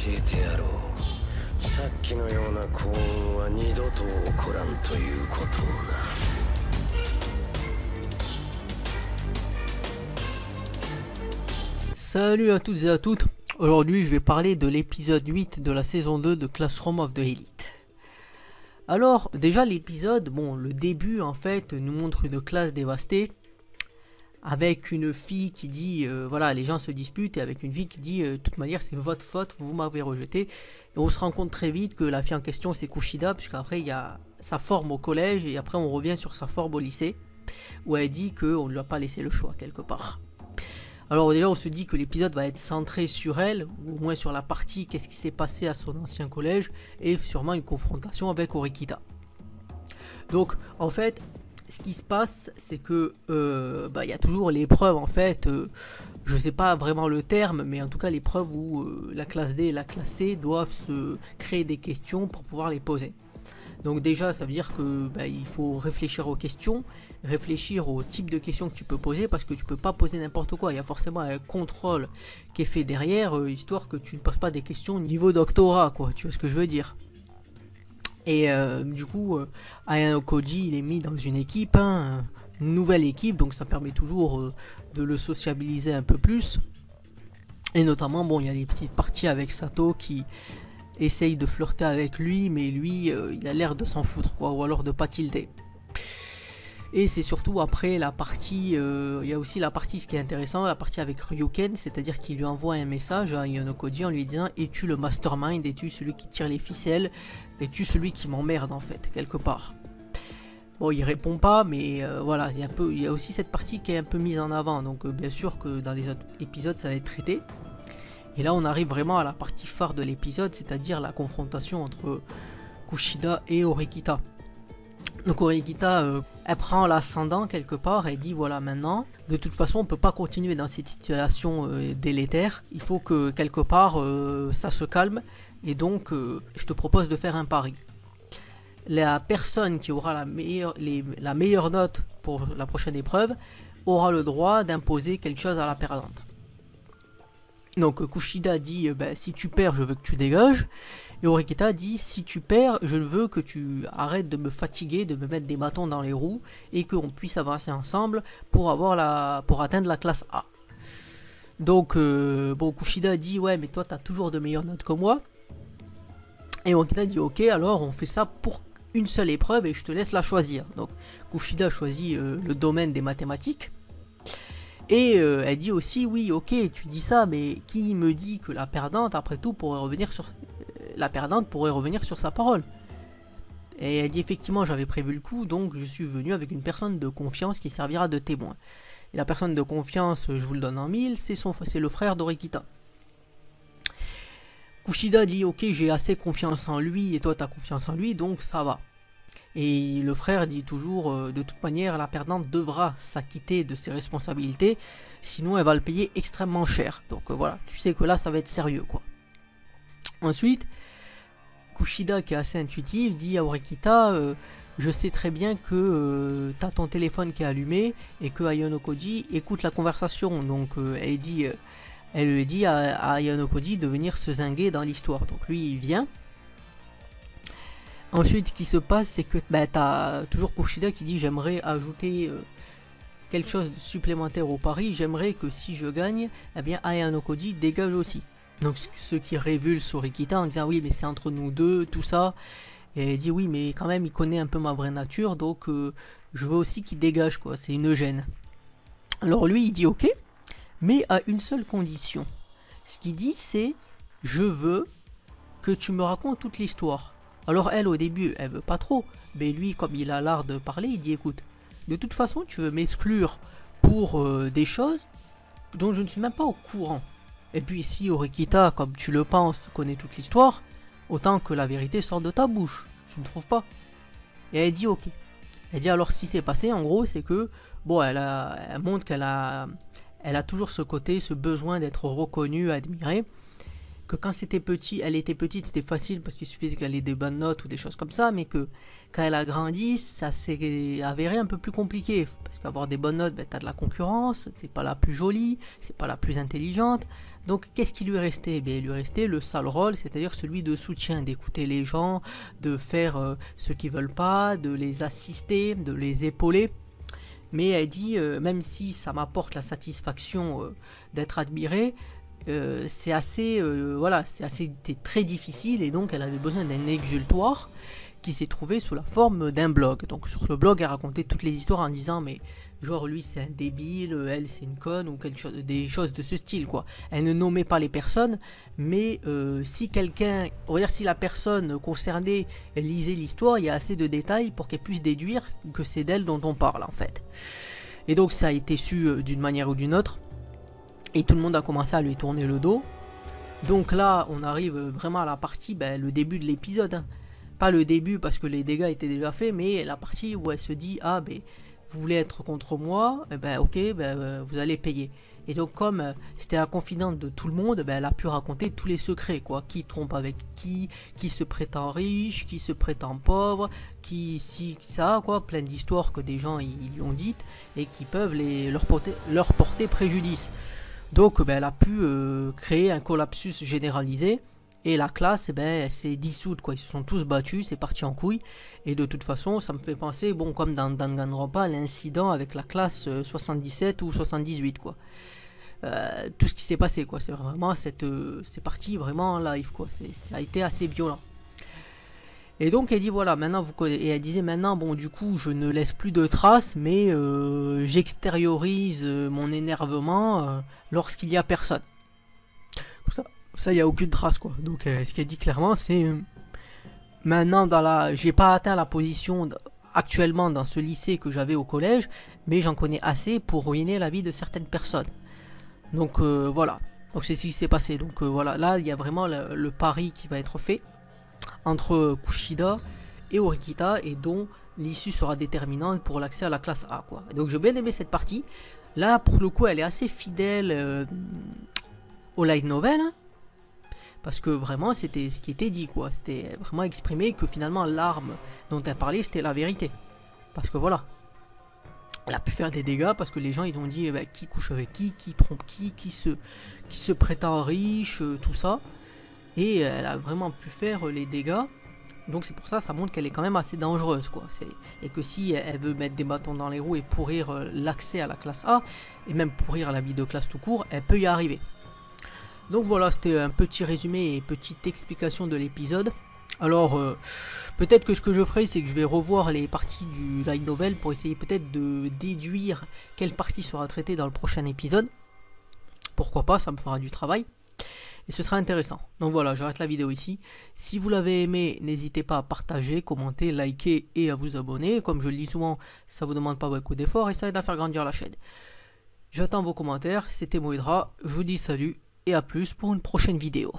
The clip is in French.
えてやろう。さっきのような幸運は二度と起こらんということをな。Salut à toutes et à toutes. Aujourd'hui je vais parler de l'épisode 8 de la saison 2 de Classroom of the Elite. Alors déjà l'épisode, bon le début en fait nous montre une classe dévastée avec une fille qui dit voilà les gens se disputent et avec une fille qui dit de toute manière c'est votre faute, vous m'avez rejeté. Et on se rend compte très vite que la fille en question c'est Kushida, puisqu'après il y a sa forme au collège et après on revient sur sa forme au lycée où elle dit qu'on ne lui a pas laissé le choix quelque part. Alors déjà on se dit que l'épisode va être centré sur elle, ou au moins sur la partie qu'est-ce qui s'est passé à son ancien collège, et sûrement une confrontation avec Horikita. Donc en fait, ce qui se passe c'est que y a toujours l'épreuve en fait, je sais pas vraiment le terme, mais en tout cas l'épreuve où la classe D et la classe C doivent se créer des questions pour pouvoir les poser. Donc déjà ça veut dire que il faut réfléchir aux questions, réfléchir au type de questions que tu peux poser, parce que tu peux pas poser n'importe quoi, il y a forcément un contrôle qui est fait derrière, histoire que tu ne poses pas des questions niveau doctorat quoi, tu vois ce que je veux dire. Et du coup Ayano Koji il est mis dans une équipe, une nouvelle équipe, donc ça permet toujours de le sociabiliser un peu plus. Et notamment bon il y a des petites parties avec Sato qui essaye de flirter avec lui, mais lui il a l'air de s'en foutre quoi, ou alors de pas tilter. Et c'est surtout après la partie, il y a aussi la partie, ce qui est intéressant, la partie avec Ryuken, c'est-à-dire qu'il lui envoie un message à Ayano Koji en lui disant es-tu le mastermind, es-tu celui qui tire les ficelles, es-tu celui qui m'emmerde en fait, quelque part. Bon il répond pas, mais voilà, il y a aussi cette partie qui est un peu mise en avant, donc bien sûr que dans les autres épisodes ça va être traité. Et là on arrive vraiment à la partie phare de l'épisode, c'est-à-dire la confrontation entre Kushida et Horikita. Donc Horikita, elle prend l'ascendant quelque part, et dit voilà maintenant, de toute façon on peut pas continuer dans cette situation délétère, il faut que quelque part ça se calme, et donc je te propose de faire un pari. La personne qui aura la meilleure note pour la prochaine épreuve aura le droit d'imposer quelque chose à la perdante. Donc Kushida dit si tu perds je veux que tu dégages, et Horikita dit si tu perds je veux que tu arrêtes de me fatiguer, de me mettre des bâtons dans les roues, et qu'on puisse avancer ensemble pour atteindre la classe A. Donc bon Kushida dit ouais mais toi t'as toujours de meilleures notes que moi, et Horikita dit ok alors on fait ça pour une seule épreuve et je te laisse la choisir. Donc Kushida choisit le domaine des mathématiques. Et elle dit aussi oui ok tu dis ça, mais qui me dit que la perdante après tout pourrait revenir sur sa parole. Et elle dit effectivement j'avais prévu le coup, donc je suis venu avec une personne de confiance qui servira de témoin. Et la personne de confiance, je vous le donne en mille, c'est le frère d'Horikita. Kushida dit ok j'ai assez confiance en lui et toi t'as confiance en lui, donc ça va. Et le frère dit toujours de toute manière la perdante devra s'acquitter de ses responsabilités, sinon elle va le payer extrêmement cher. Donc voilà, tu sais que là ça va être sérieux quoi. Ensuite Kushida qui est assez intuitive dit à Horikita je sais très bien que t'as ton téléphone qui est allumé et que Ayano Koji écoute la conversation, donc elle dit à Ayano Koji de venir se zinguer dans l'histoire, donc lui il vient. Ensuite, ce qui se passe, c'est que t'as toujours Kushida qui dit j'aimerais ajouter quelque chose de supplémentaire au pari, j'aimerais que si je gagne, eh bien Ayano Koji dégage aussi. Donc ce qui révulse Horikita en disant oui mais c'est entre nous deux, tout ça. Et elle dit oui mais quand même il connaît un peu ma vraie nature, donc je veux aussi qu'il dégage quoi, c'est une gêne. Alors lui il dit ok, mais à une seule condition. Ce qu'il dit c'est je veux que tu me racontes toute l'histoire. Alors elle au début elle veut pas trop, mais lui comme il a l'art de parler il dit écoute, de toute façon tu veux m'exclure pour des choses dont je ne suis même pas au courant. Et puis si Horikita comme tu le penses connaît toute l'histoire, autant que la vérité sorte de ta bouche, tu ne trouves pas? Et elle dit ok. Elle dit alors ce qui s'est passé en gros c'est que bon elle montre qu'elle a toujours ce côté, ce besoin d'être reconnue, admirée. Que quand elle était petite, c'était facile parce qu'il suffisait qu'elle ait des bonnes notes ou des choses comme ça, mais que quand elle a grandi, ça s'est avéré un peu plus compliqué. Parce qu'avoir des bonnes notes, t'as de la concurrence, c'est pas la plus jolie, c'est pas la plus intelligente. Donc qu'est-ce qui lui restait? Il lui restait le sale rôle, c'est-à-dire celui de soutien, d'écouter les gens, de faire ce qu'ils veulent pas, de les assister, de les épauler. Mais elle dit, même si ça m'apporte la satisfaction d'être admirée, c'est assez, c'était très difficile, et donc elle avait besoin d'un exutoire qui s'est trouvé sous la forme d'un blog. Donc sur le blog, elle racontait toutes les histoires en disant, mais genre lui c'est un débile, elle c'est une conne, ou quelque chose, des choses de ce style quoi. Elle ne nommait pas les personnes, mais si quelqu'un, on va dire si la personne concernée lisait l'histoire, il y a assez de détails pour qu'elle puisse déduire que c'est d'elle dont on parle en fait. Et donc ça a été su d'une manière ou d'une autre, et tout le monde a commencé à lui tourner le dos. Donc là on arrive vraiment à la partie, le début de l'épisode, hein. Pas le début parce que les dégâts étaient déjà faits, mais la partie où elle se dit, ah ben vous voulez être contre moi, ok, vous allez payer. Et donc comme c'était la confidente de tout le monde, elle a pu raconter tous les secrets quoi, qui trompe avec qui se prétend riche, qui se prétend pauvre, qui si ça quoi, plein d'histoires que des gens ils lui ont dites et qui peuvent leur porter préjudice. Donc elle a pu créer un collapsus généralisé. Et la classe, elle s'est dissoute quoi. Ils se sont tous battus, c'est parti en couille. Et de toute façon, ça me fait penser, bon, comme dans Danganronpa, l'incident avec la classe 77 ou 78 quoi. Tout ce qui s'est passé quoi. C'est vraiment c'est parti vraiment en live quoi. Ça a été assez violent. Et donc elle dit voilà, maintenant vous connaissez. Et elle disait maintenant, bon du coup, je ne laisse plus de traces, mais j'extériorise mon énervement lorsqu'il y a personne. Ça, il n'y a aucune trace quoi. Donc ce qu'elle dit clairement, c'est maintenant j'ai pas atteint la position actuellement dans ce lycée que j'avais au collège, mais j'en connais assez pour ruiner la vie de certaines personnes. Donc voilà. Donc c'est ce qui s'est passé. Donc voilà, là il y a vraiment le pari qui va être fait entre Kushida et Orikita, et dont l'issue sera déterminante pour l'accès à la classe A quoi. Donc j'ai bien aimé cette partie. Là pour le coup, elle est assez fidèle au light novel. Hein. Parce que vraiment c'était ce qui était dit quoi, c'était vraiment exprimé que finalement l'arme dont elle parlait c'était la vérité. Parce que voilà, elle a pu faire des dégâts parce que les gens ils ont dit qui couche avec qui trompe qui se prétend riche, tout ça. Et elle a vraiment pu faire les dégâts. Donc c'est pour ça montre qu'elle est quand même assez dangereuse quoi. Et que si elle veut mettre des bâtons dans les roues et pourrir l'accès à la classe A, et même pourrir la vie de classe tout court, elle peut y arriver. Donc voilà, c'était un petit résumé et petite explication de l'épisode. Alors, peut-être que ce que je ferai, c'est que je vais revoir les parties du light novel pour essayer peut-être de déduire quelle partie sera traitée dans le prochain épisode. Pourquoi pas, ça me fera du travail. Et ce sera intéressant. Donc voilà, j'arrête la vidéo ici. Si vous l'avez aimé, n'hésitez pas à partager, commenter, liker et à vous abonner. Comme je le dis souvent, ça vous demande pas beaucoup d'efforts et ça aide à faire grandir la chaîne. J'attends vos commentaires, c'était Moedra, je vous dis salut. Et à plus pour une prochaine vidéo.